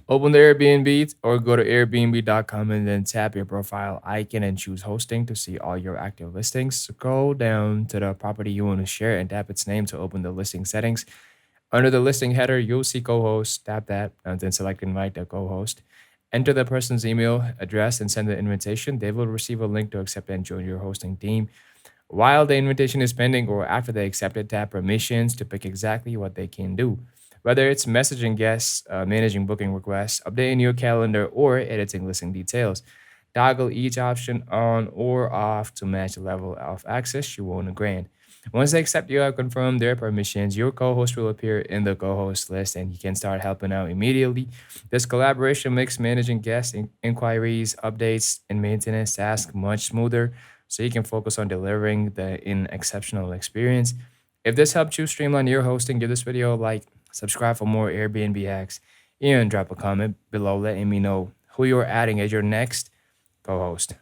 Open the Airbnb or go to Airbnb.com and then tap your profile icon and choose hosting to see all your active listings. Scroll down to the property you want to share and tap its name to open the listing settings. Under the listing header, you'll see co-host. Tap that and then select invite the co-host. Enter the person's email address and send the invitation. They will receive a link to accept and join your hosting team. While the invitation is pending or after they accept it, tap permissions to pick exactly what they can do. Whether it's messaging guests, managing booking requests, updating your calendar, or editing listing details, toggle each option on or off to match the level of access you want to grant. Once they accept you have confirmed their permissions, your co-host will appear in the co-host list and he can start helping out immediately. This collaboration makes managing guest inquiries, updates, and maintenance tasks much smoother so you can focus on delivering the in exceptional experience. If this helped you streamline your hosting, give this video a like, subscribe for more Airbnb hacks, and drop a comment below letting me know who you're adding as your next co-host.